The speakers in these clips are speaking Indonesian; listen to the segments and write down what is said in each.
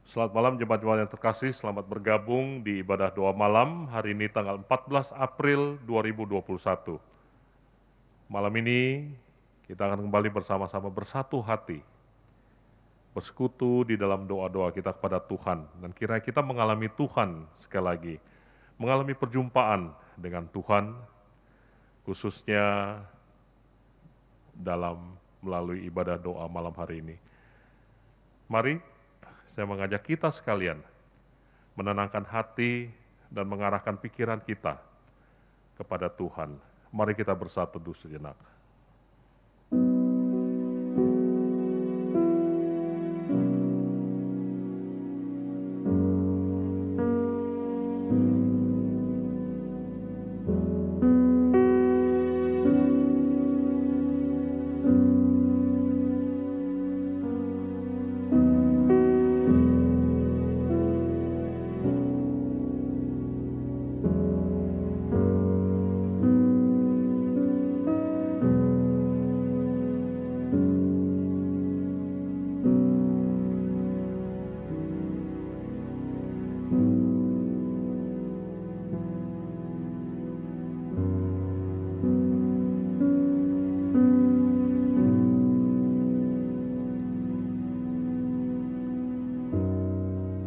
Selamat malam jemaat-jemaat yang terkasih, selamat bergabung di ibadah doa malam hari ini tanggal 14 April 2021. Malam ini kita akan kembali bersama-sama bersatu hati, bersekutu di dalam doa-doa kita kepada Tuhan. Dan kiranya kita mengalami Tuhan sekali lagi, mengalami perjumpaan dengan Tuhan, khususnya dalam melalui ibadah doa malam hari ini. Mari saya mengajak kita sekalian menenangkan hati dan mengarahkan pikiran kita kepada Tuhan. Mari kita bersatu dulu sejenak.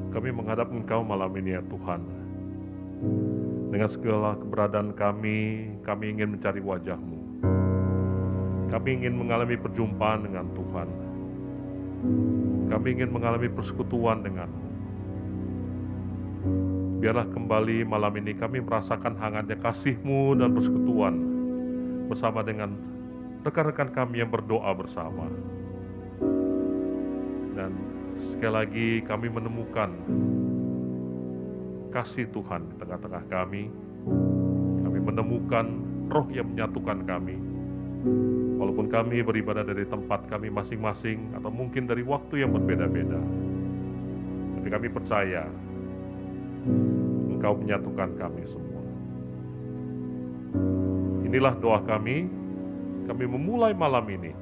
Kami menghadap Engkau malam ini ya Tuhan. Dengan segala keberadaan kami ingin mencari wajah-Mu. Kami ingin mengalami perjumpaan dengan Tuhan. Kami ingin mengalami persekutuan dengan-Mu. Biarlah kembali malam ini kami merasakan hangatnya kasih-Mu dan persekutuan bersama dengan rekan-rekan kami yang berdoa bersama. Dan sekali lagi kami menemukan kasih Tuhan di tengah-tengah kami. Kami menemukan roh yang menyatukan kami. Walaupun kami beribadah dari tempat kami masing-masing atau mungkin dari waktu yang berbeda-beda. Tapi kami percaya Engkau menyatukan kami semua. Inilah doa kami memulai malam ini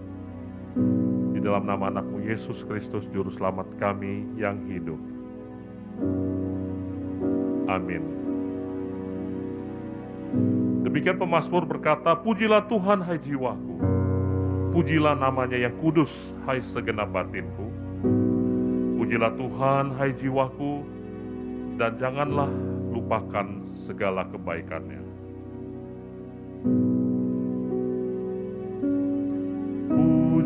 di dalam nama anak-Mu Yesus Kristus Juru Selamat kami yang hidup. Amin. Demikian pemazmur berkata, pujilah Tuhan hai jiwaku, pujilah namanya yang kudus hai segenap batinku. Pujilah Tuhan hai jiwaku, dan janganlah lupakan segala kebaikannya.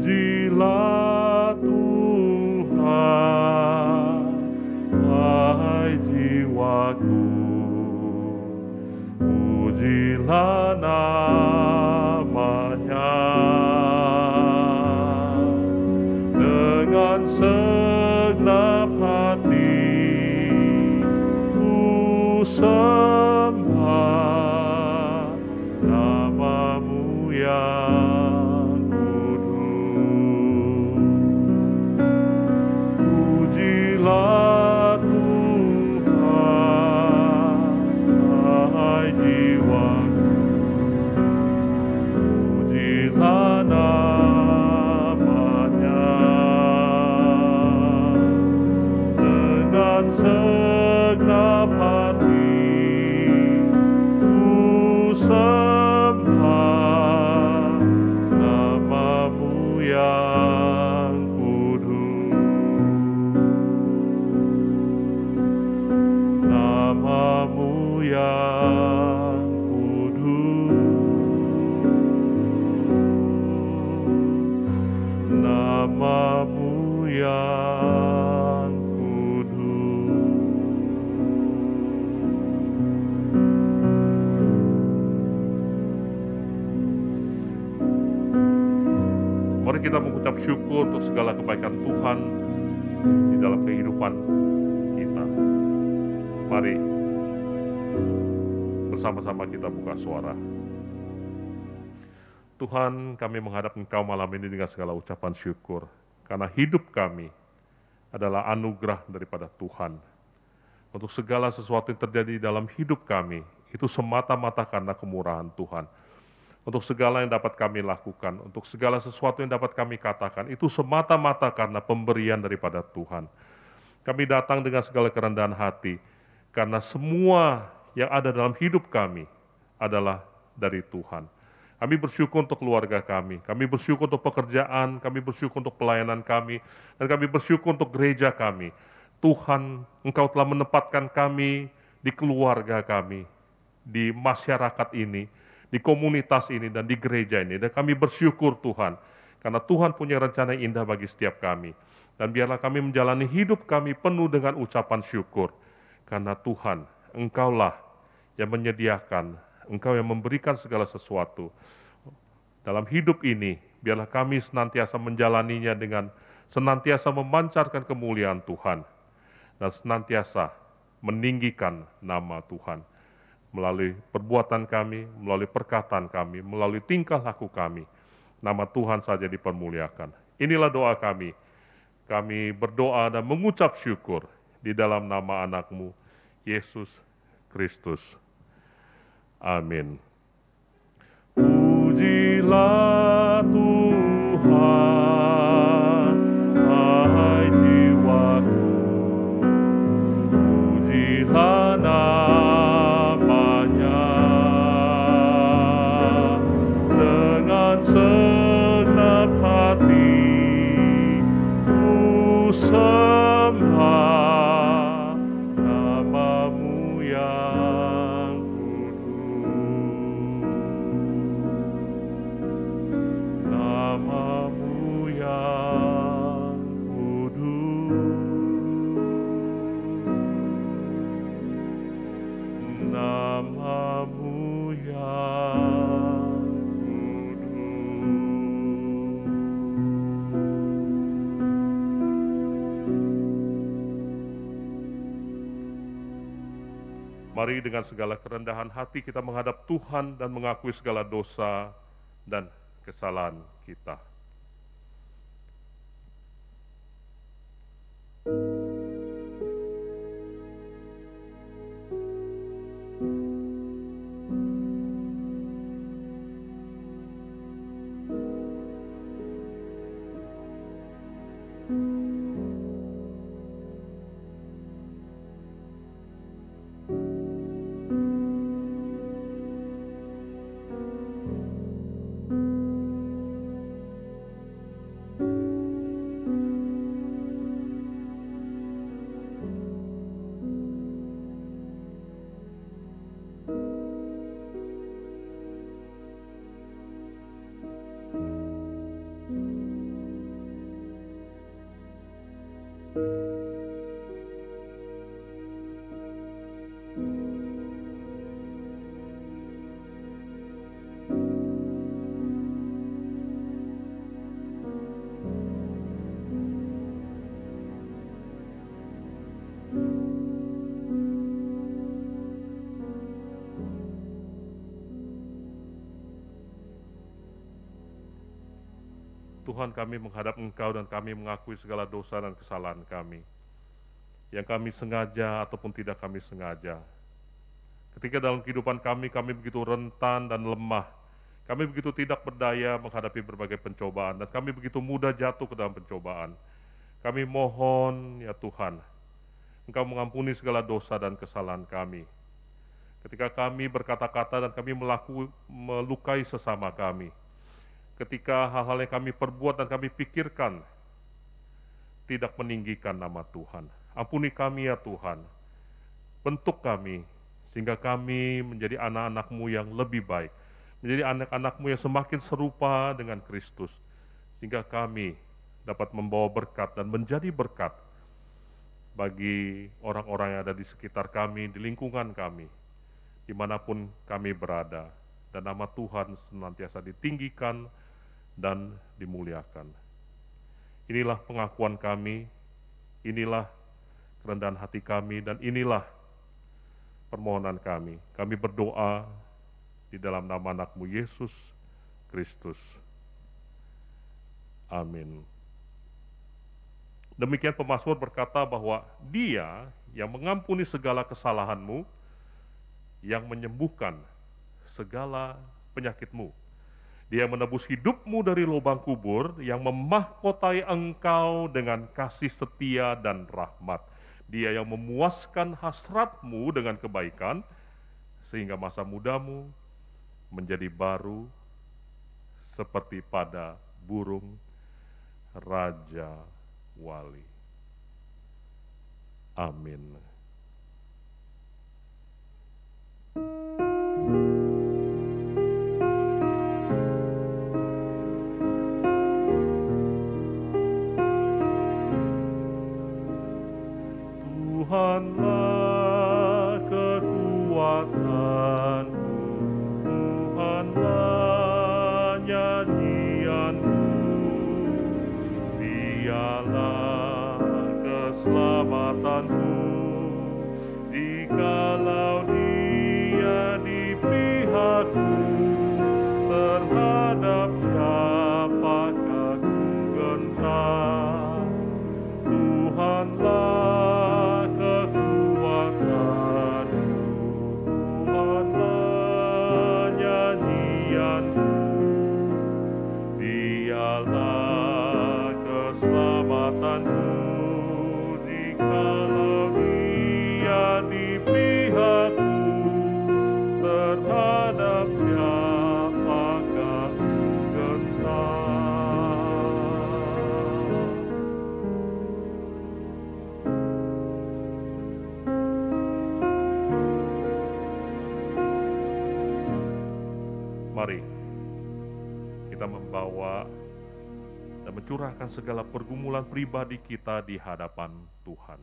Pujilah Tuhan, hai jiwaku, pujilah namanya dengan segenap hati, ku sembah nama-Mu yang kudus. Pujilah Tuhan, hai jiwaku, pujilah namanya dengan segenap hati, ku sembah nama-Mu yang kudus. Nama-Mu yang kudus. Nama-Mu yang kudus. Mari kita mengucap syukur untuk segala kebaikan Tuhan di dalam kehidupan kita. Mari bersama-sama kita buka suara. Tuhan, kami menghadap Engkau malam ini dengan segala ucapan syukur, karena hidup kami adalah anugerah daripada Tuhan. Untuk segala sesuatu yang terjadi dalam hidup kami, itu semata-mata karena kemurahan Tuhan. Untuk segala yang dapat kami lakukan, untuk segala sesuatu yang dapat kami katakan, itu semata-mata karena pemberian daripada Tuhan. Kami datang dengan segala kerendahan hati, karena semua yang ada dalam hidup kami adalah dari Tuhan. Kami bersyukur untuk keluarga kami bersyukur untuk pekerjaan, kami bersyukur untuk pelayanan kami, dan kami bersyukur untuk gereja kami. Tuhan, Engkau telah menempatkan kami di keluarga kami, di masyarakat ini, di komunitas ini, dan di gereja ini. Dan kami bersyukur Tuhan, karena Tuhan punya rencana yang indah bagi setiap kami. Dan biarlah kami menjalani hidup kami penuh dengan ucapan syukur. Karena Tuhan, Engkaulah yang menyediakan, Engkau yang memberikan segala sesuatu. Dalam hidup ini, biarlah kami senantiasa menjalaninya dengan senantiasa memancarkan kemuliaan Tuhan. Dan senantiasa meninggikan nama Tuhan. Melalui perbuatan kami, melalui perkataan kami, melalui tingkah laku kami. Nama Tuhan saja dipermuliakan. Inilah doa kami. Kami berdoa dan mengucap syukur di dalam nama anak-Mu, Yesus Kristus. Amin. Pujilah Tuhan, hai jiwaku. Pujilah namanya dengan segenap hati. Sembah nama-Mu yang kudus, nama-Mu yang kudus, nama-Mu yang Mari dengan segala kerendahan hati kita menghadap Tuhan dan mengakui segala dosa dan kesalahan kita. Tuhan, kami menghadap Engkau dan kami mengakui segala dosa dan kesalahan kami, yang kami sengaja ataupun tidak kami sengaja. Ketika dalam kehidupan kami begitu rentan dan lemah, kami begitu tidak berdaya menghadapi berbagai pencobaan, dan kami begitu mudah jatuh ke dalam pencobaan. Kami mohon, ya Tuhan, Engkau mengampuni segala dosa dan kesalahan kami. Ketika kami berkata-kata dan kami melukai sesama kami, ketika hal-hal yang kami perbuat dan kami pikirkan tidak meninggikan nama Tuhan. Ampuni kami ya Tuhan, bentuk kami sehingga kami menjadi anak-anak-Mu yang lebih baik, menjadi anak-anak-Mu yang semakin serupa dengan Kristus, sehingga kami dapat membawa berkat dan menjadi berkat bagi orang-orang yang ada di sekitar kami, di lingkungan kami, dimanapun kami berada, dan nama Tuhan senantiasa ditinggikan dan dimuliakan. Inilah pengakuan kami, inilah kerendahan hati kami, dan inilah permohonan kami. Kami berdoa di dalam nama anak-Mu Yesus Kristus. Amin. Demikian pemazmur berkata bahwa Dia yang mengampuni segala kesalahanmu, yang menyembuhkan segala penyakitmu. Dia menebus hidupmu dari lubang kubur, yang memahkotai engkau dengan kasih setia dan rahmat. Dia yang memuaskan hasratmu dengan kebaikan, sehingga masa mudamu menjadi baru seperti pada burung Raja Wali. Amin. Tuhanlah kekuatanku, Tuhanlah nyanyianku, Dialah keselamatanku, jikalau Dia di pihakku, terhadap siapakah ku gentar. Tuhanlah kekuatanku, Tuhanlah nyanyianku, Dialah keselamatanku, jikalau Dia di pihakku, terhadap siapakah ku gentar. Mari kita membawa dan mencurahkan segala pergumulan pribadi kita di hadapan Tuhan.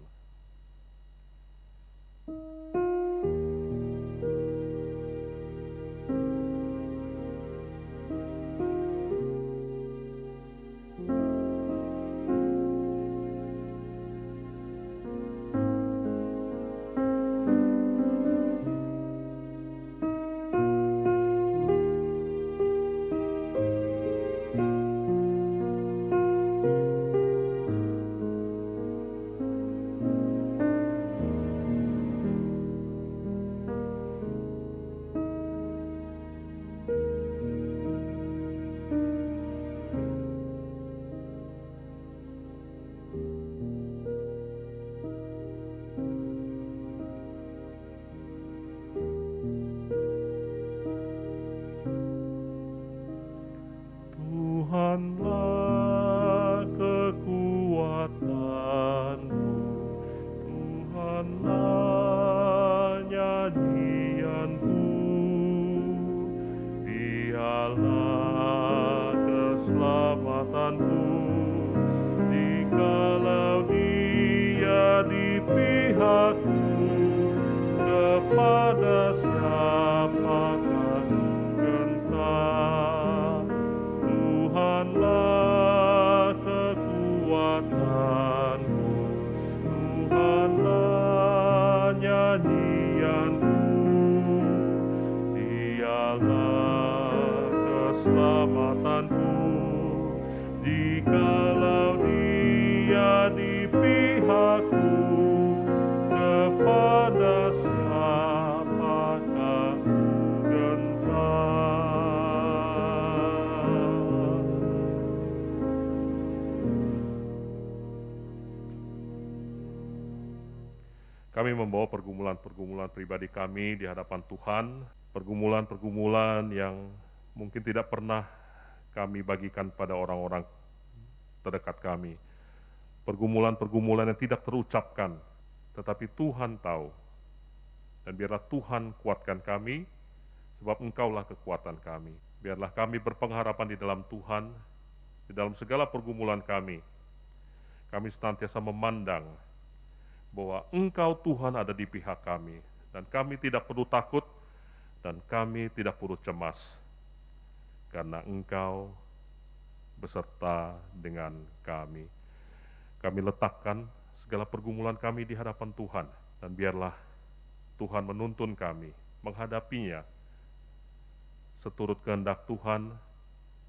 Tuhanlah kekuatanku, Tuhanlah nyanyianku, Dialah keselamatanku, jikalau Dia di pihakku, kepada siapakah ku gentar. Tuhanlah kekuatanku, Tuhanlah nyanyianku, Dialah keselamatanku, jikalau Dia di pihakku, kepada siapakah ku gentar. Kami membawa pergumulan-pergumulan pribadi kami di hadapan Tuhan, pergumulan-pergumulan yang mungkin tidak pernah kami bagikan pada orang-orang terdekat kami. Pergumulan-pergumulan yang tidak terucapkan, tetapi Tuhan tahu. Dan biarlah Tuhan kuatkan kami, sebab Engkaulah kekuatan kami. Biarlah kami berpengharapan di dalam Tuhan, di dalam segala pergumulan kami. Kami senantiasa memandang bahwa Engkau Tuhan ada di pihak kami, dan kami tidak perlu takut, dan kami tidak perlu cemas, karena Engkau beserta dengan kami. Kami letakkan segala pergumulan kami di hadapan Tuhan, dan biarlah Tuhan menuntun kami menghadapinya seturut kehendak Tuhan,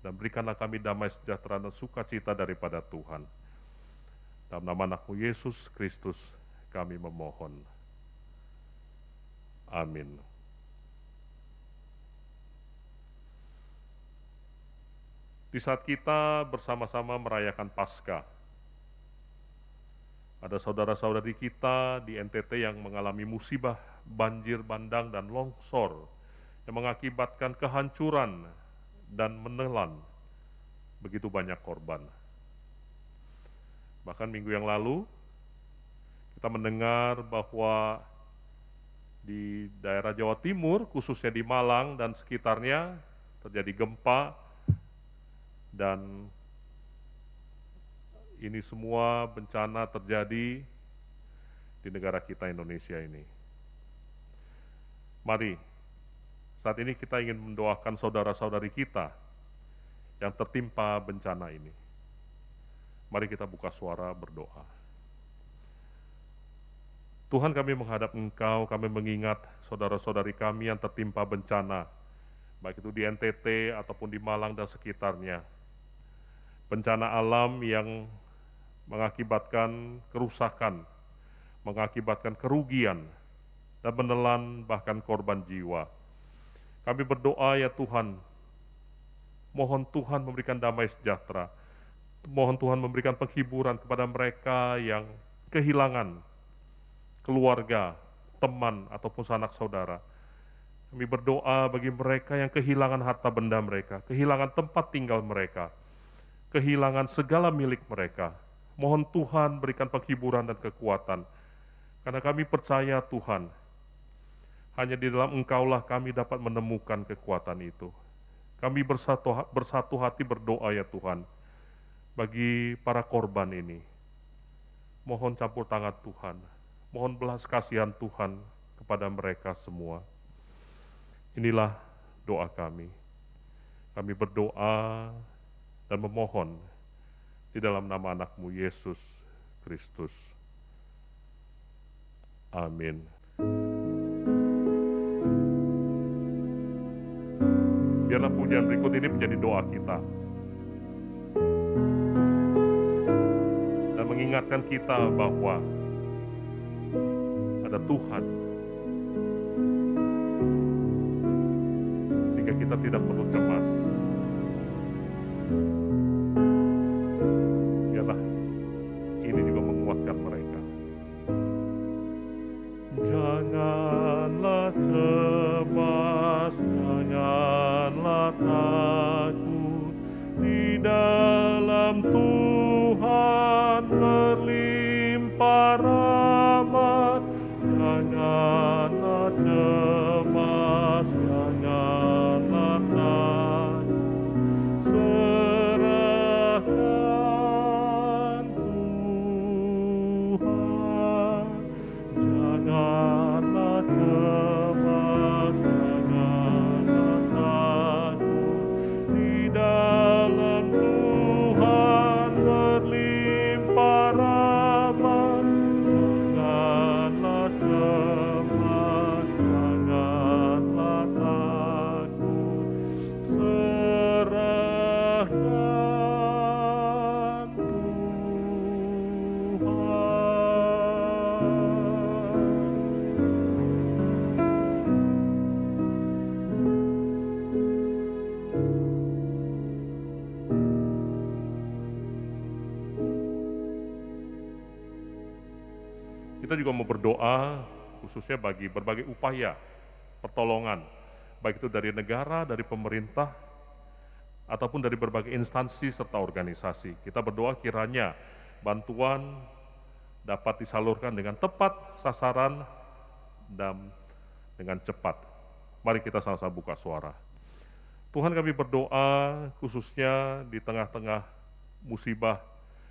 dan berikanlah kami damai sejahtera dan sukacita daripada Tuhan. Dalam nama Anak-Mu Yesus Kristus kami memohon. Amin. Di saat kita bersama-sama merayakan Paskah, Ada saudara-saudari kita di NTT yang mengalami musibah, banjir bandang dan longsor yang mengakibatkan kehancuran dan menelan begitu banyak korban. Bahkan minggu yang lalu kita mendengar bahwa di daerah Jawa Timur, khususnya di Malang dan sekitarnya, terjadi gempa, dan ini semua bencana terjadi di negara kita Indonesia ini. Mari, saat ini kita ingin mendoakan saudara-saudari kita yang tertimpa bencana ini. Mari kita buka suara berdoa. Tuhan, kami menghadap Engkau, kami mengingat saudara-saudari kami yang tertimpa bencana, baik itu di NTT ataupun di Malang dan sekitarnya. Bencana alam yang mengakibatkan kerusakan, mengakibatkan kerugian, dan menelan bahkan korban jiwa. Kami berdoa ya Tuhan, mohon Tuhan memberikan damai sejahtera, mohon Tuhan memberikan penghiburan kepada mereka yang kehilangan keluarga, teman, ataupun sanak saudara. Kami berdoa bagi mereka yang kehilangan harta benda mereka, kehilangan tempat tinggal mereka, kehilangan segala milik mereka. Mohon Tuhan berikan penghiburan dan kekuatan. Karena kami percaya Tuhan, hanya di dalam Engkaulah kami dapat menemukan kekuatan itu. Kami bersatu hati berdoa ya Tuhan, bagi para korban ini. Mohon campur tangan Tuhan, mohon belas kasihan Tuhan kepada mereka semua. Inilah doa kami. Kami berdoa dan memohon di dalam nama anak-Mu Yesus Kristus. Amin. Biarlah pujian berikut ini menjadi doa kita dan mengingatkan kita bahwa ada Tuhan, sehingga kita tidak perlu cemas. Biarlah ini juga menguatkan mereka. Janganlah cemas, janganlah takut, di dalam Tuhan berlimpah rahmat. Janganlah cemas, janganlah takut, serahkan Tuhan. Janganlah cemas, janganlah takut, di dalam Tuhan berlimpah rahmat. Janganlah cemas, janganlah takut, serahkan Tuhan. Kita juga mau berdoa khususnya bagi berbagai upaya pertolongan, baik itu dari negara, dari pemerintah, ataupun dari berbagai instansi serta organisasi. Kita berdoa kiranya bantuan dapat disalurkan dengan tepat sasaran dan dengan cepat. Mari kita sama-sama buka suara. Tuhan, kami berdoa khususnya di tengah-tengah musibah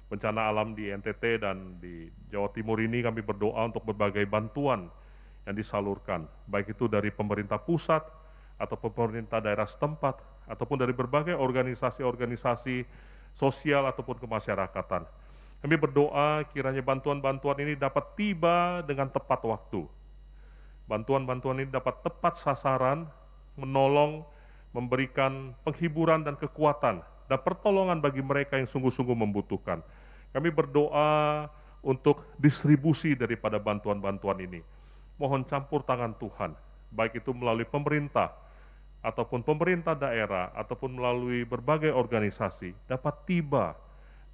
bencana alam di NTT dan di Jawa Timur ini, kami berdoa untuk berbagai bantuan yang disalurkan, baik itu dari pemerintah pusat atau pemerintah daerah setempat, ataupun dari berbagai organisasi-organisasi sosial ataupun kemasyarakatan. Kami berdoa kiranya bantuan-bantuan ini dapat tiba dengan tepat waktu. Bantuan-bantuan ini dapat tepat sasaran, menolong, memberikan penghiburan dan kekuatan, dan pertolongan bagi mereka yang sungguh-sungguh membutuhkan. Kami berdoa untuk distribusi daripada bantuan-bantuan ini. Mohon campur tangan Tuhan, baik itu melalui pemerintah, ataupun pemerintah daerah, ataupun melalui berbagai organisasi, dapat tiba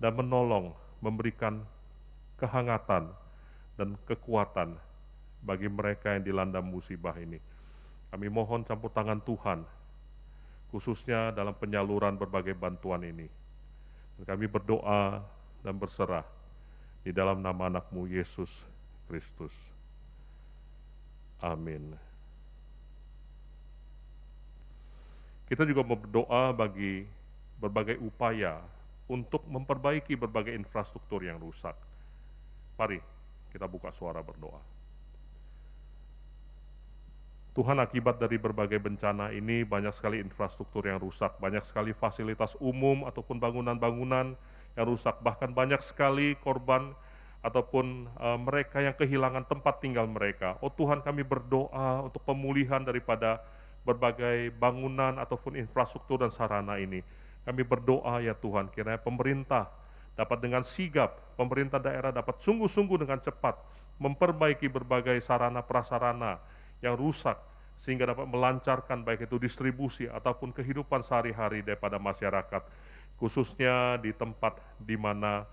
dan menolong, memberikan kehangatan, dan kekuatan bagi mereka yang dilanda musibah ini. Kami mohon campur tangan Tuhan, khususnya dalam penyaluran berbagai bantuan ini. Dan kami berdoa dan berserah di dalam nama anak-Mu Yesus Kristus. Amin. Kita juga berdoa bagi berbagai upaya untuk memperbaiki berbagai infrastruktur yang rusak. Mari kita buka suara berdoa. Tuhan, akibat dari berbagai bencana ini banyak sekali infrastruktur yang rusak, banyak sekali fasilitas umum ataupun bangunan-bangunan yang rusak, bahkan banyak sekali korban ataupun mereka yang kehilangan tempat tinggal mereka. Oh Tuhan, kami berdoa untuk pemulihan daripada berbagai bangunan ataupun infrastruktur dan sarana ini. Kami berdoa ya Tuhan, kiranya pemerintah dapat dengan sigap, pemerintah daerah dapat sungguh-sungguh dengan cepat memperbaiki berbagai sarana prasarana yang rusak, sehingga dapat melancarkan baik itu distribusi ataupun kehidupan sehari-hari daripada masyarakat, khususnya di tempat di mana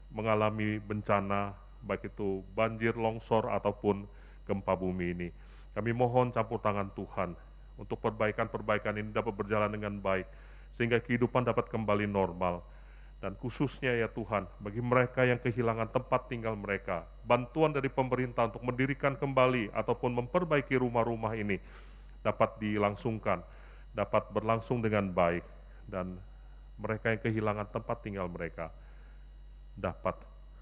mengalami bencana, baik itu banjir, longsor, ataupun gempa bumi ini. Kami mohon campur tangan Tuhan untuk perbaikan-perbaikan ini dapat berjalan dengan baik, sehingga kehidupan dapat kembali normal. Dan khususnya ya Tuhan, bagi mereka yang kehilangan tempat tinggal mereka, bantuan dari pemerintah untuk mendirikan kembali ataupun memperbaiki rumah-rumah ini dapat dilangsungkan, dapat berlangsung dengan baik, dan mereka yang kehilangan tempat tinggal mereka dapat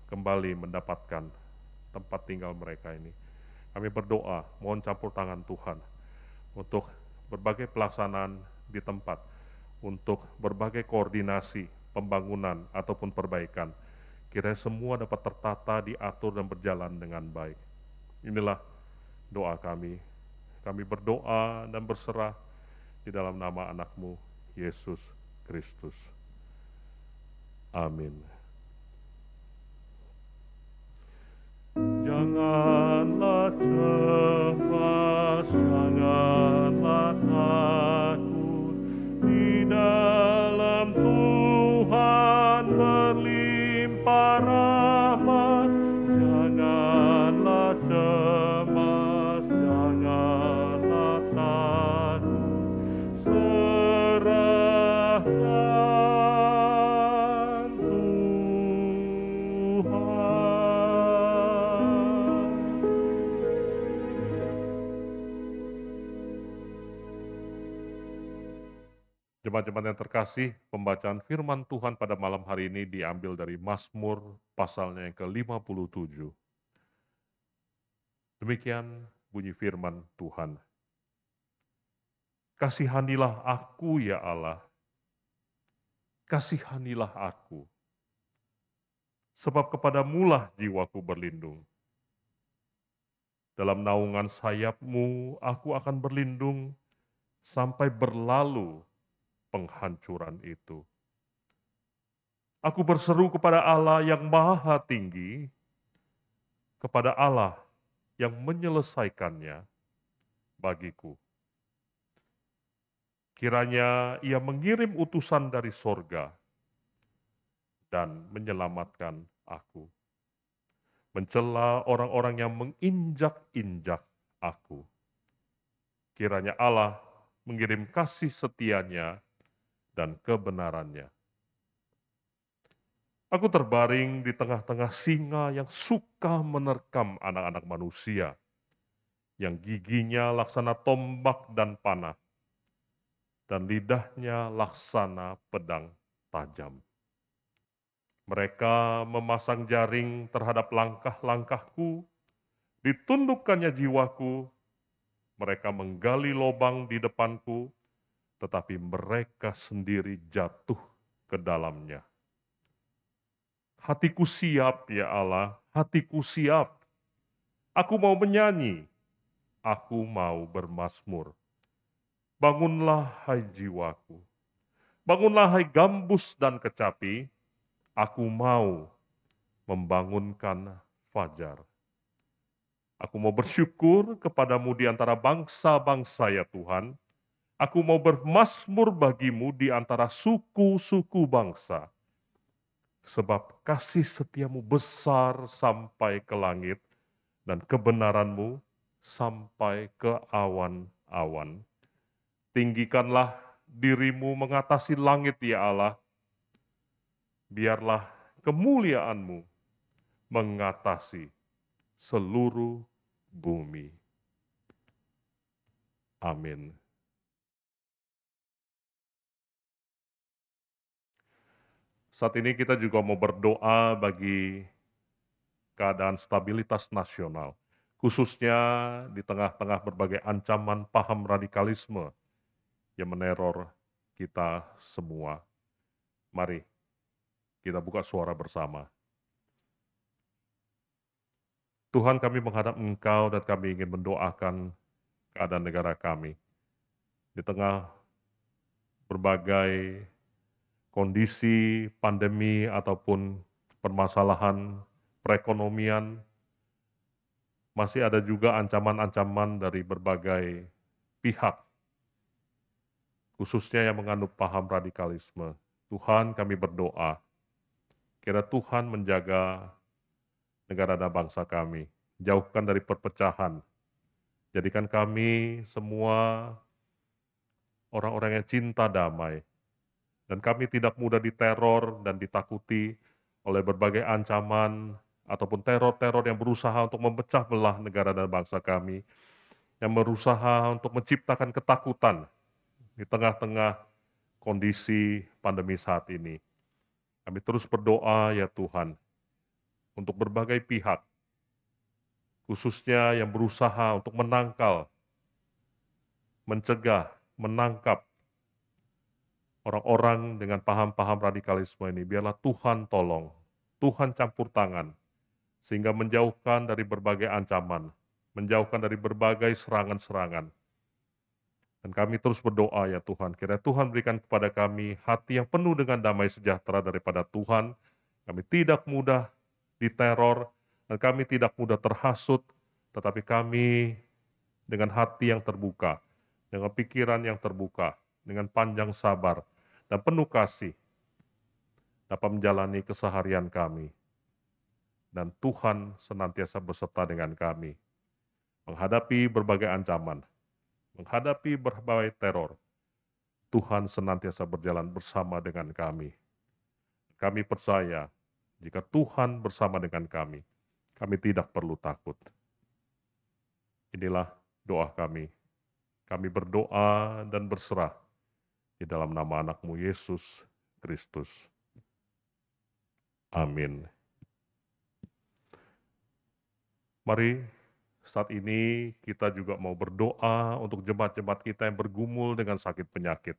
kembali mendapatkan tempat tinggal mereka ini. Kami berdoa, mohon campur tangan Tuhan untuk berbagai pelaksanaan di tempat, untuk berbagai koordinasi pembangunan ataupun perbaikan. Kiranya semua dapat tertata, diatur, dan berjalan dengan baik. Inilah doa kami. Kami berdoa dan berserah di dalam nama anak-Mu, Yesus Kristus. Amin. Janganlah cemas, janganlah takut, di dalam Tuhan berlimpah rahmat. Janganlah cemas, janganlah takut, serahkan Tuhan. Jemaat-jemaat yang terkasih, pembacaan firman Tuhan pada malam hari ini diambil dari Mazmur pasalnya yang ke-57. Demikian bunyi firman Tuhan. Kasihanilah aku ya Allah, kasihanilah aku, sebab kepadamu-lah jiwaku berlindung. Dalam naungan sayap-Mu aku akan berlindung sampai berlalu penghancuran itu. Aku berseru kepada Allah yang maha tinggi, kepada Allah yang menyelesaikannya bagiku. Kiranya Ia mengirim utusan dari sorga dan menyelamatkan aku, mencela orang-orang yang menginjak-injak aku. Kiranya Allah mengirim kasih setia-Nya dan kebenarannya. Aku terbaring di tengah-tengah singa yang suka menerkam anak-anak manusia, yang giginya laksana tombak dan panah, dan lidahnya laksana pedang tajam. Mereka memasang jaring terhadap langkah-langkahku, ditundukkannya jiwaku, mereka menggali lubang di depanku, tetapi mereka sendiri jatuh ke dalamnya. Hatiku siap ya Allah, hatiku siap. Aku mau menyanyi, aku mau bermazmur. Bangunlah hai jiwaku, bangunlah hai gambus dan kecapi, aku mau membangunkan fajar. Aku mau bersyukur kepadamu di antara bangsa-bangsa ya Tuhan. Aku mau bermazmur bagimu di antara suku-suku bangsa. sebab kasih setiamu besar sampai ke langit, dan kebenaranmu sampai ke awan-awan. Tinggikanlah dirimu mengatasi langit, ya Allah. Biarlah kemuliaanmu mengatasi seluruh bumi. Amin. Saat ini kita juga mau berdoa bagi keadaan stabilitas nasional, khususnya di tengah-tengah berbagai ancaman paham radikalisme yang meneror kita semua. Mari kita buka suara bersama. Tuhan, kami menghadap Engkau dan kami ingin mendoakan keadaan negara kami. Di tengah berbagai kondisi pandemi ataupun permasalahan perekonomian, masih ada juga ancaman-ancaman dari berbagai pihak, khususnya yang menganut paham radikalisme. Tuhan, kami berdoa, kiranya Tuhan menjaga negara dan bangsa kami, jauhkan dari perpecahan, jadikan kami semua orang-orang yang cinta damai, dan kami tidak mudah diteror dan ditakuti oleh berbagai ancaman ataupun teror-teror yang berusaha untuk memecah belah negara dan bangsa kami, yang berusaha untuk menciptakan ketakutan di tengah-tengah kondisi pandemi saat ini. Kami terus berdoa, ya Tuhan, untuk berbagai pihak, khususnya yang berusaha untuk menangkal, mencegah, menangkap orang-orang dengan paham-paham radikalisme ini. Biarlah Tuhan tolong, Tuhan campur tangan, sehingga menjauhkan dari berbagai ancaman, menjauhkan dari berbagai serangan-serangan. Dan kami terus berdoa, ya Tuhan, kiranya Tuhan berikan kepada kami hati yang penuh dengan damai sejahtera daripada Tuhan. Kami tidak mudah diteror, dan kami tidak mudah terhasut, tetapi kami dengan hati yang terbuka, dengan pikiran yang terbuka, dengan panjang sabar, dan penuh kasih, dapat menjalani keseharian kami. Dan Tuhan senantiasa beserta dengan kami, menghadapi berbagai ancaman, menghadapi berbagai teror. Tuhan senantiasa berjalan bersama dengan kami. Kami percaya, jika Tuhan bersama dengan kami tidak perlu takut. Inilah doa kami. Kami berdoa dan berserah di dalam nama anak-Mu Yesus Kristus. Amin. Mari saat ini kita juga mau berdoa untuk jemaat-jemaat kita yang bergumul dengan sakit penyakit.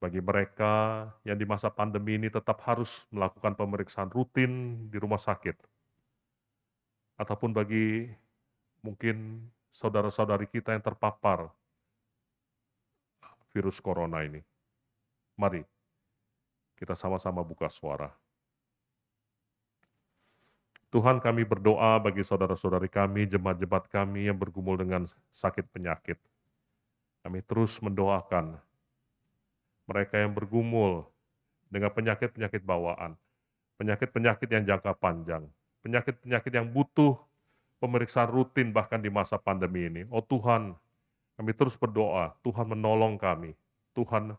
Bagi mereka yang di masa pandemi ini tetap harus melakukan pemeriksaan rutin di rumah sakit. Ataupun bagi mungkin saudara-saudari kita yang terpapar virus corona ini. Mari kita sama-sama buka suara. Tuhan, kami berdoa bagi saudara-saudari kami, jemaat-jemaat kami yang bergumul dengan sakit penyakit. Kami terus mendoakan mereka yang bergumul dengan penyakit-penyakit bawaan, penyakit-penyakit yang jangka panjang, penyakit-penyakit yang butuh pemeriksaan rutin bahkan di masa pandemi ini. Oh Tuhan, kami terus berdoa, Tuhan menolong kami, Tuhan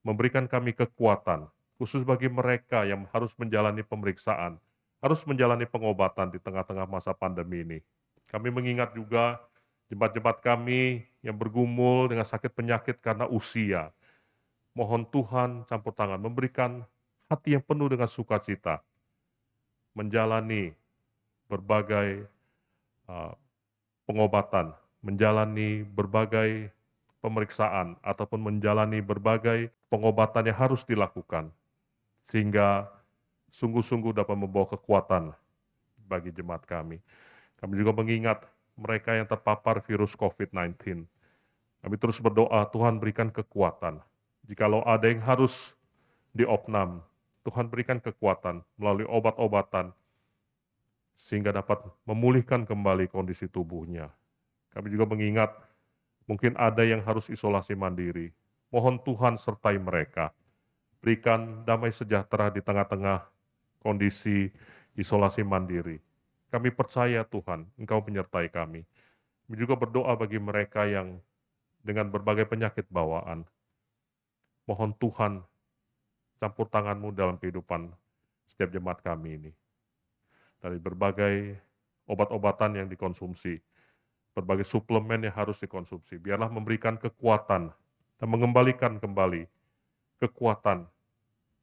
memberikan kami kekuatan, khusus bagi mereka yang harus menjalani pemeriksaan, harus menjalani pengobatan di tengah-tengah masa pandemi ini. Kami mengingat juga jemaat-jemaat kami yang bergumul dengan sakit penyakit karena usia. Mohon Tuhan campur tangan, memberikan hati yang penuh dengan sukacita, menjalani berbagai pengobatan, menjalani berbagai pemeriksaan, ataupun menjalani berbagai pengobatan yang harus dilakukan, sehingga sungguh-sungguh dapat membawa kekuatan bagi jemaat kami. Kami juga mengingat mereka yang terpapar virus COVID-19. Kami terus berdoa, Tuhan berikan kekuatan. Jikalau ada yang harus diopnam, Tuhan berikan kekuatan melalui obat-obatan, sehingga dapat memulihkan kembali kondisi tubuhnya. Kami juga mengingat mungkin ada yang harus isolasi mandiri. Mohon Tuhan sertai mereka. Berikan damai sejahtera di tengah-tengah kondisi isolasi mandiri. Kami percaya Tuhan, Engkau menyertai kami. Kami juga berdoa bagi mereka yang dengan berbagai penyakit bawaan. Mohon Tuhan campur tangan-Mu dalam kehidupan setiap jemaat kami ini. Dari berbagai obat-obatan yang dikonsumsi, berbagai suplemen yang harus dikonsumsi, biarlah memberikan kekuatan dan mengembalikan kembali kekuatan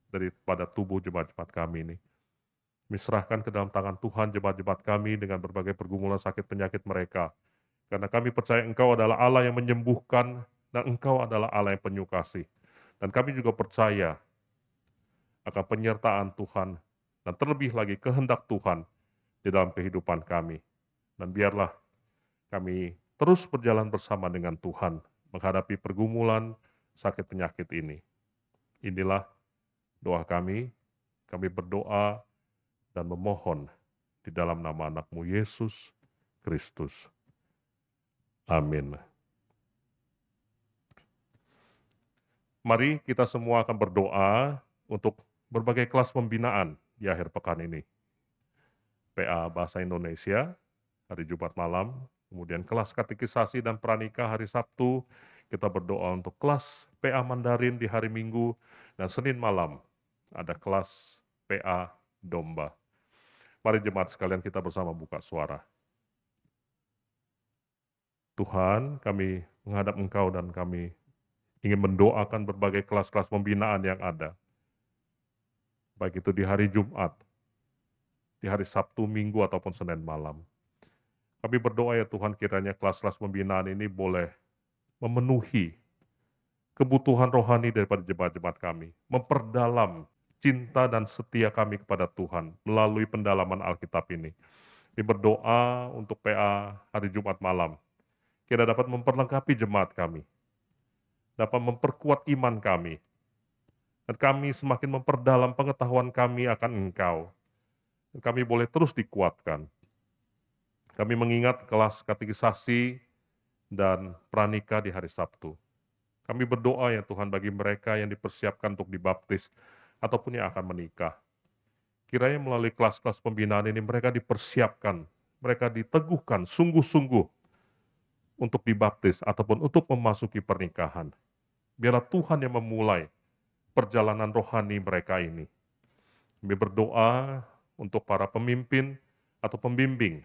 daripada tubuh jemaat-jemaat kami ini. Kami serahkan ke dalam tangan Tuhan jemaat-jemaat kami dengan berbagai pergumulan sakit penyakit mereka. Karena kami percaya Engkau adalah Allah yang menyembuhkan dan Engkau adalah Allah yang penyuh kasih. Dan kami juga percaya akan penyertaan Tuhan dan terlebih lagi kehendak Tuhan di dalam kehidupan kami. Dan biarlah kami terus berjalan bersama dengan Tuhan menghadapi pergumulan sakit penyakit ini. Inilah doa kami berdoa dan memohon di dalam nama anak-Mu Yesus Kristus. Amin. Mari kita semua akan berdoa untuk berbagai kelas pembinaan di akhir pekan ini. PA Bahasa Indonesia hari Jumat malam, kemudian kelas katekisasi dan pranikah hari Sabtu, kita berdoa untuk kelas PA Mandarin di hari Minggu, dan Senin malam ada kelas PA Domba. Mari jemaat sekalian kita bersama buka suara. Tuhan, kami menghadap Engkau dan kami ingin mendoakan berbagai kelas-kelas pembinaan yang ada. Baik itu di hari Jumat, di hari Sabtu, Minggu, ataupun Senin malam. Kami berdoa ya Tuhan, kiranya kelas-kelas pembinaan ini boleh memenuhi kebutuhan rohani daripada jemaat-jemaat kami, memperdalam cinta dan setia kami kepada Tuhan melalui pendalaman Alkitab ini. Kami berdoa untuk PA hari Jumat malam, kita dapat memperlengkapi jemaat kami, dapat memperkuat iman kami, dan kami semakin memperdalam pengetahuan kami akan Engkau. Dan kami boleh terus dikuatkan. Kami mengingat kelas katekisasi dan pranikah di hari Sabtu. Kami berdoa ya Tuhan bagi mereka yang dipersiapkan untuk dibaptis ataupun yang akan menikah. Kiranya melalui kelas-kelas pembinaan ini mereka dipersiapkan, mereka diteguhkan sungguh-sungguh untuk dibaptis ataupun untuk memasuki pernikahan. Biarlah Tuhan yang memulai perjalanan rohani mereka ini. Kami berdoa untuk para pemimpin atau pembimbing,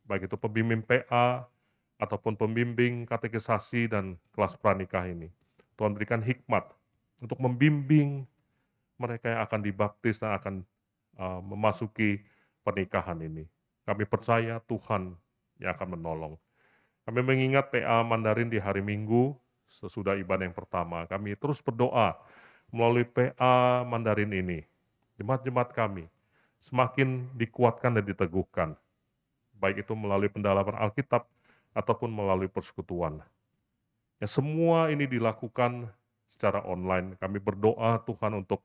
baik itu pembimbing PA ataupun pembimbing katekisasi dan kelas pranikah ini. Tuhan berikan hikmat untuk membimbing mereka yang akan dibaptis dan akan memasuki pernikahan ini. Kami percaya Tuhan yang akan menolong. Kami mengingat PA Mandarin di hari Minggu, sesudah ibadah yang pertama. Kami terus berdoa melalui PA Mandarin ini. Jemaat-jemaat kami semakin dikuatkan dan diteguhkan. Baik itu melalui pendalaman Alkitab ataupun melalui persekutuan. Ya, semua ini dilakukan secara online. Kami berdoa Tuhan untuk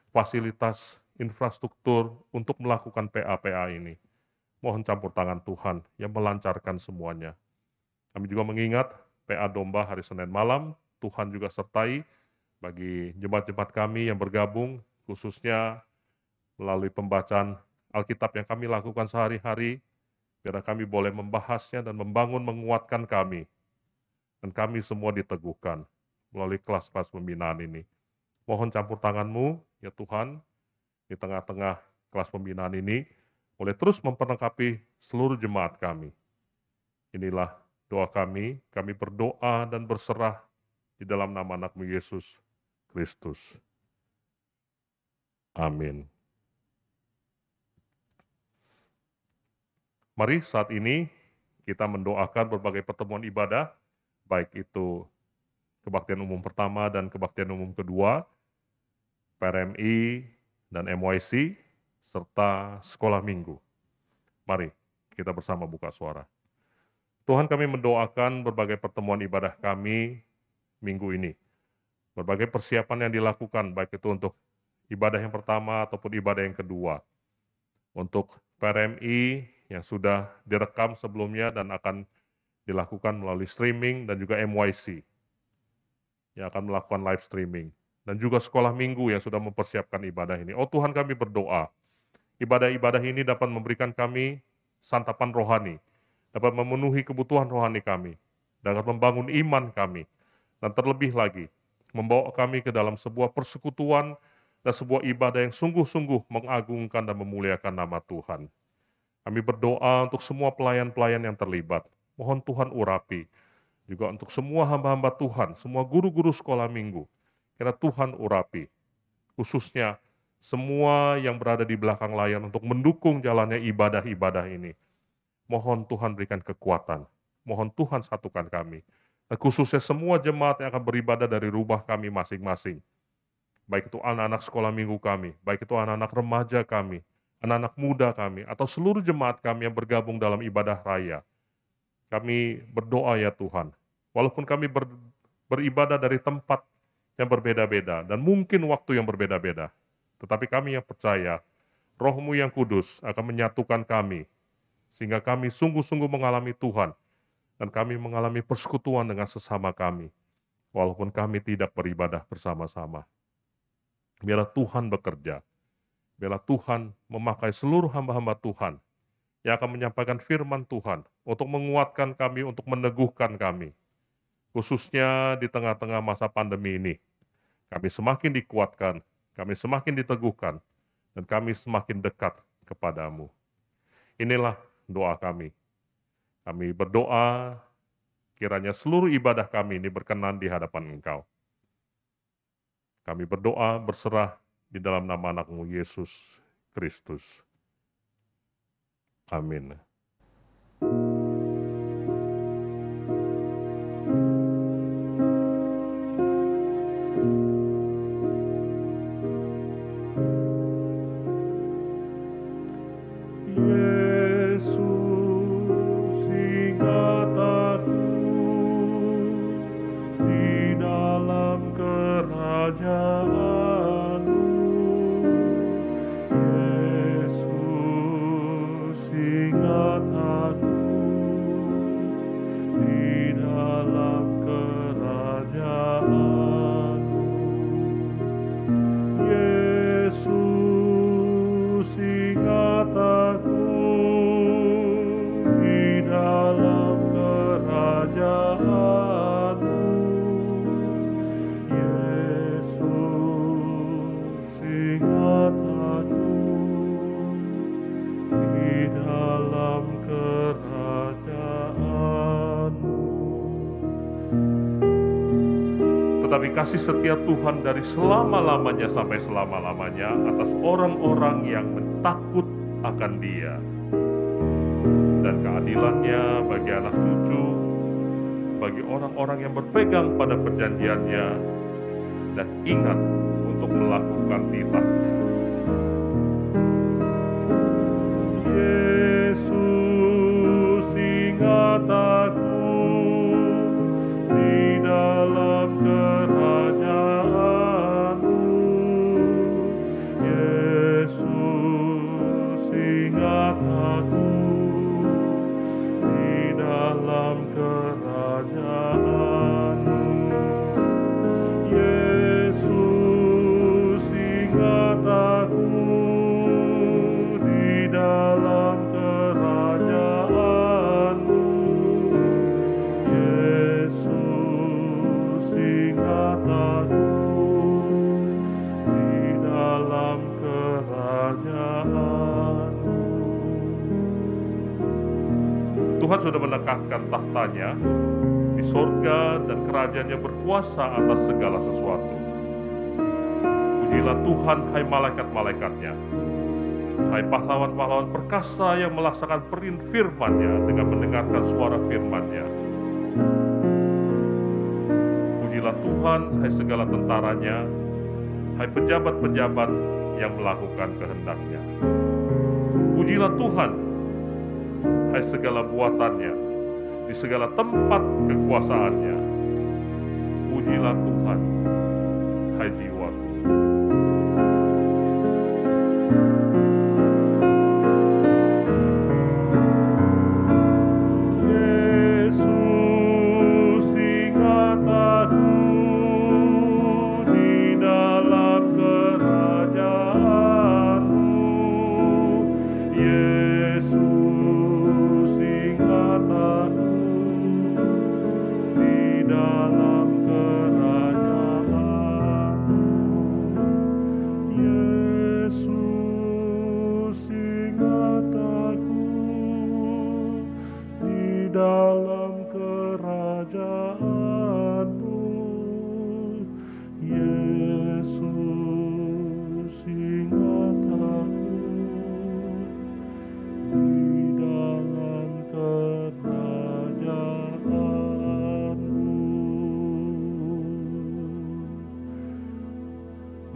fasilitas infrastruktur untuk melakukan PA-PA ini. Mohon campur tangan Tuhan yang melancarkan semuanya. Kami juga mengingat PA Domba hari Senin malam, Tuhan juga sertai bagi jemaat-jemaat kami yang bergabung, khususnya melalui pembacaan Alkitab yang kami lakukan sehari-hari, biar kami boleh membahasnya dan membangun, menguatkan kami. Dan kami semua diteguhkan melalui kelas-kelas pembinaan ini. Mohon campur tangan-Mu, ya Tuhan, di tengah-tengah kelas pembinaan ini, boleh terus memperlengkapi seluruh jemaat kami. Inilah doa kami berdoa dan berserah di dalam nama anak-Mu Yesus Kristus. Amin. Mari saat ini kita mendoakan berbagai pertemuan ibadah, baik itu kebaktian umum pertama dan kebaktian umum kedua, PRMI dan MYC, serta sekolah minggu. Mari kita bersama buka suara. Tuhan, kami mendoakan berbagai pertemuan ibadah kami minggu ini. Berbagai persiapan yang dilakukan, baik itu untuk ibadah yang pertama ataupun ibadah yang kedua. Untuk PRMI yang sudah direkam sebelumnya dan akan dilakukan melalui streaming, dan juga MYC yang akan melakukan live streaming. dan juga sekolah minggu yang sudah mempersiapkan ibadah ini. Oh Tuhan, kami berdoa, ibadah-ibadah ini dapat memberikan kami santapan rohani, dapat memenuhi kebutuhan rohani kami, dapat membangun iman kami, dan terlebih lagi, membawa kami ke dalam sebuah persekutuan dan sebuah ibadah yang sungguh-sungguh mengagungkan dan memuliakan nama Tuhan. Kami berdoa untuk semua pelayan-pelayan yang terlibat. Mohon Tuhan urapi. Juga untuk semua hamba-hamba Tuhan, semua guru-guru sekolah minggu. Kira Tuhan urapi. Khususnya semua yang berada di belakang layar untuk mendukung jalannya ibadah-ibadah ini. Mohon Tuhan berikan kekuatan. Mohon Tuhan satukan kami. Dan khususnya semua jemaat yang akan beribadah dari rumah kami masing-masing. Baik itu anak-anak sekolah minggu kami, baik itu anak-anak remaja kami, anak-anak muda kami, atau seluruh jemaat kami yang bergabung dalam ibadah raya. Kami berdoa ya Tuhan, walaupun kami beribadah dari tempat yang berbeda-beda dan mungkin waktu yang berbeda-beda, tetapi kami yang percaya, Roh-Mu yang kudus akan menyatukan kami, sehingga kami sungguh-sungguh mengalami Tuhan, dan kami mengalami persekutuan dengan sesama kami, walaupun kami tidak beribadah bersama-sama. Biarlah Tuhan bekerja, biarlah Tuhan memakai seluruh hamba-hamba Tuhan, yang akan menyampaikan firman Tuhan untuk menguatkan kami, untuk meneguhkan kami. Khususnya di tengah-tengah masa pandemi ini. Kami semakin dikuatkan, kami semakin diteguhkan, dan kami semakin dekat kepadamu. Inilah doa kami. Kami berdoa, kiranya seluruh ibadah kami ini berkenan di hadapan Engkau. Kami berdoa berserah di dalam nama anak-Mu Yesus Kristus. Amin. Yesus, ingat aku di dalam kerajaan-Mu. Yesus, ingat aku di dalam kerajaan-Mu. Yesus, ingat aku di dalam kerajaan-Mu. Yesus, ingat aku di dalam kerajaan-Mu. Tetapi kasih setia Tuhan dari selama-lamanya sampai selama-lamanya atas orang-orang yang takut akan Dia, dan keadilannya bagi anak cucu, bagi orang-orang yang berpegang pada perjanjiannya dan ingat untuk melakukan titahnya. Yesus, ingat aku di dalam kerajaan-Mu. Yesus, ingat aku di dalam kerajaan-Mu. Yesus, ingat aku di dalam kerajaan-Mu. Yesus, ingat aku di dalam kerajaan-Mu. Tuhan sudah menekankan tahtanya di sorga dan kerajaannya berkuasa atas segala sesuatu. Pujilah Tuhan, hai malaikat-malaikatnya, hai pahlawan-pahlawan perkasa yang melaksanakan firman-Nya dengan mendengarkan suara firman-Nya. Pujilah Tuhan, hai segala tentaranya, hai pejabat-pejabat yang melakukan kehendak-Nya. Pujilah Tuhan, hai segala buatannya, di segala tempat kekuasaannya. Pujilah Tuhan, hai jiwaku. Yesus, ingat aku di dalam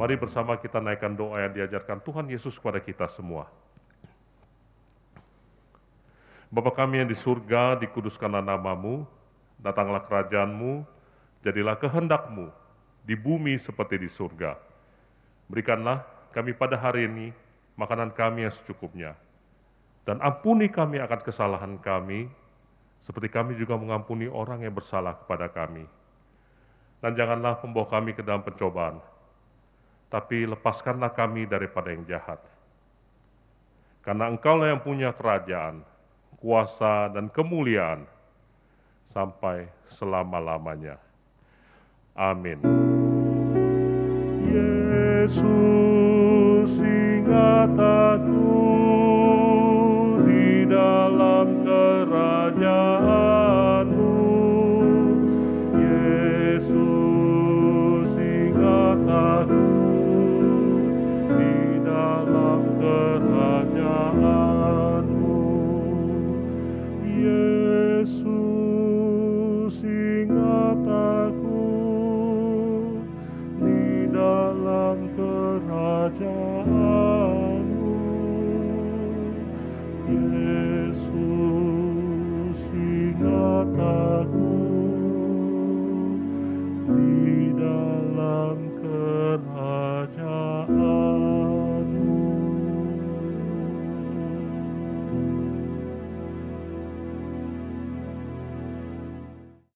Mari bersama kita naikkan doa yang diajarkan Tuhan Yesus kepada kita semua. Bapa kami yang di surga, dikuduskanlah nama-Mu, datanglah kerajaan-Mu, jadilah kehendak-Mu di bumi seperti di surga. Berikanlah kami pada hari ini makanan kami yang secukupnya, dan ampuni kami akan kesalahan kami, seperti kami juga mengampuni orang yang bersalah kepada kami. Dan janganlah membawa kami ke dalam pencobaan, tapi lepaskanlah kami daripada yang jahat. Karena Engkaulah yang punya kerajaan, kuasa, dan kemuliaan sampai selama-lamanya. Amin. Yesus